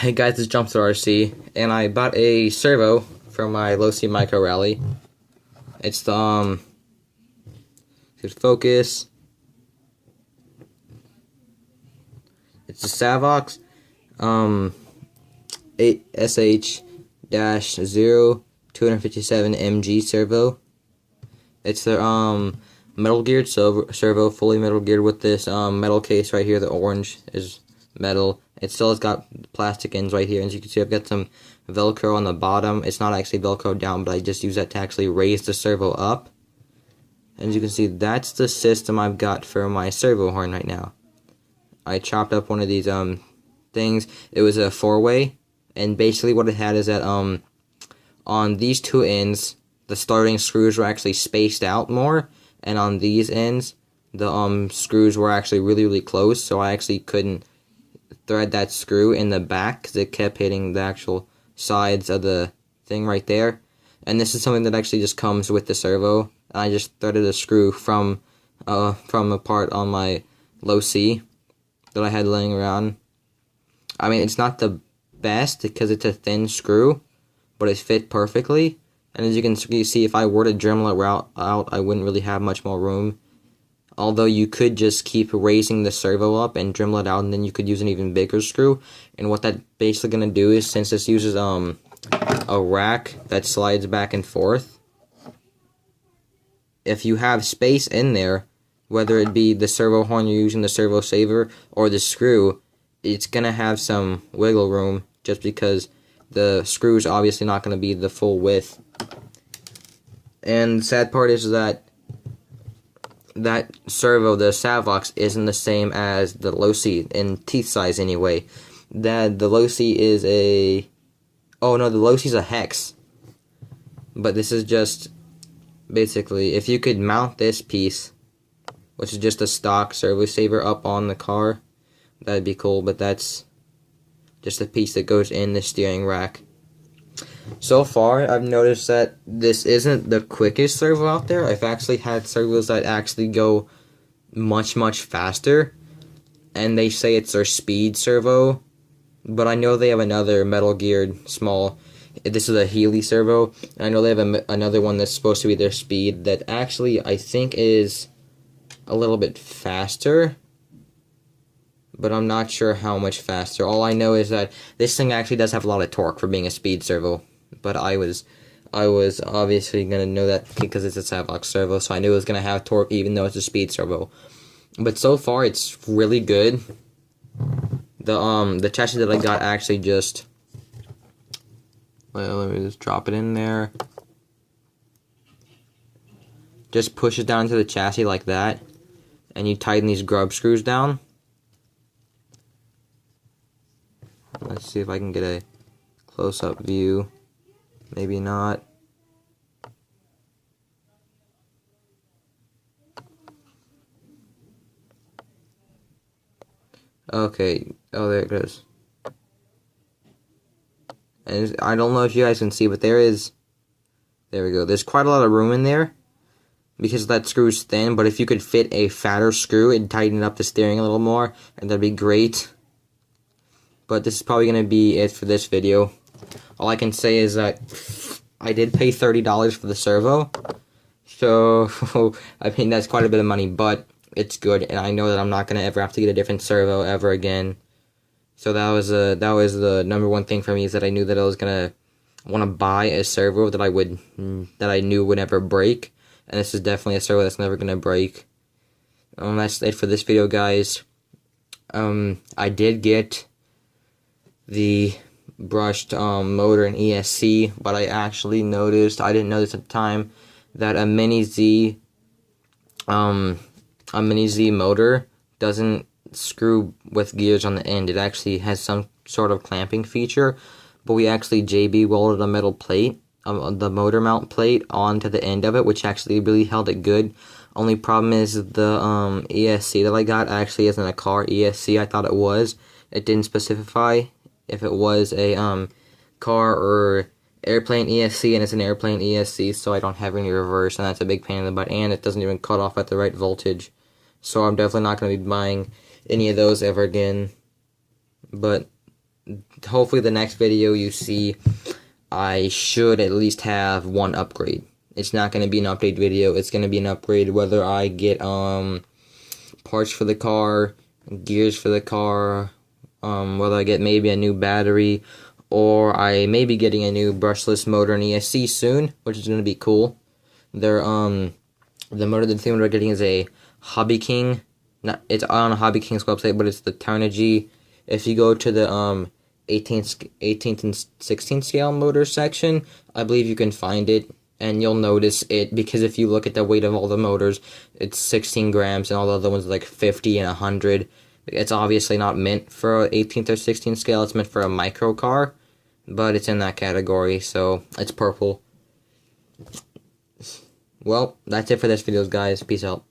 Hey guys, this is Jumpster RC, and I bought a servo for my Losi Micro Rally. It's the good focus. It's the Savox 8SH-0257 MG servo. It's their metal geared servo, fully metal geared with this metal case right here. The orange is metal. It still has got plastic ends right here. As you can see, I've got some Velcro on the bottom. It's not actually Velcro down, but I just use that to actually raise the servo up. As you can see, that's the system I've got for my servo horn right now. I chopped up one of these things. It was a 4-way, and basically what it had is that on these two ends, the starting screws were actually spaced out more, and on these ends, the screws were actually really close, so I actually couldn't thread that screw in the back because it kept hitting the actual sides of the thing right there. And this is something that actually just comes with the servo. I just threaded a screw from a part on my Losi that I had laying around. I mean, it's not the best because it's a thin screw, but it fit perfectly. And as you can see, if I were to Dremel it out, I wouldn't really have much more room. Although you could just keep raising the servo up and Dremel it out, and then you could use an even bigger screw. And what that's basically going to do is, since this uses a rack that slides back and forth, if you have space in there, whether it be the servo horn you're using, the servo saver, or the screw, it's going to have some wiggle room just because the screw is obviously not going to be the full width. And the sad part is that servo, the Savox, isn't the same as the Losi in teeth size anyway. The Losi is the Losi's a hex. But this is just, basically, if you could mount this piece, which is just a stock servo saver, up on the car, that'd be cool, but that's just a piece that goes in the steering rack. So far, I've noticed that this isn't the quickest servo out there. I've actually had servos that actually go much faster, and they say it's their speed servo, but I know they have another metal geared small, this is a Healy servo, and I know they have another one that's supposed to be their speed that actually I think is a little bit faster, but I'm not sure how much faster. All I know is that this thing actually does have a lot of torque for being a speed servo. But I was obviously gonna know that because it's a Savox servo, so I knew it was gonna have torque even though it's a speed servo. But so far it's really good. The chassis that I got actually just, well, let me just drop it in there. Just push it down to the chassis like that, and you tighten these grub screws down. Let's see if I can get a close-up view. Maybe not. Okay. Oh, there it goes. And I don't know if you guys can see, but there we go. There's quite a lot of room in there because that screw's thin, but if you could fit a fatter screw and tighten up the steering a little more, and that'd be great. But this is probably going to be it for this video. All I can say is that I did pay $30 for the servo, so I mean that's quite a bit of money, but it's good, and I know that I'm not gonna ever have to get a different servo ever again. So that was the #1 thing for me, is that I knew that I was gonna want to buy a servo that I knew would never break, and this is definitely a servo that's never gonna break. That's it for this video, guys. I did get the brushed motor and ESC, but I actually noticed, I didn't know this at the time, that a mini Z motor doesn't screw with gears on the end. It actually has some sort of clamping feature, but we actually JB welded a metal plate, the motor mount plate, onto the end of it, which actually really held it good. Only problem is the ESC that I got actually isn't a car ESC. I thought it was. It didn't specify if it was a car or airplane ESC, and it's an airplane ESC, so I don't have any reverse, and that's a big pain in the butt, and it doesn't even cut off at the right voltage. So I'm definitely not going to be buying any of those ever again. But hopefully the next video you see, I should at least have one upgrade. It's not going to be an update video. It's going to be an upgrade whether I get parts for the car, gears for the car, whether I get maybe a new battery, or I may be getting a new brushless motor and ESC soon, which is going to be cool. They're the thing we're getting is a Hobby King. It's on a Hobby King's website, but it's the Turnigy. If you go to the 18th and 16th scale motor section, I believe you can find it. And you'll notice it, because if you look at the weight of all the motors, it's 16 grams, and all the other ones are like 50 and 100. It's obviously not meant for an 18th or 16th scale. It's meant for a micro car, but it's in that category, so it's purple. Well, that's it for this video, guys. Peace out.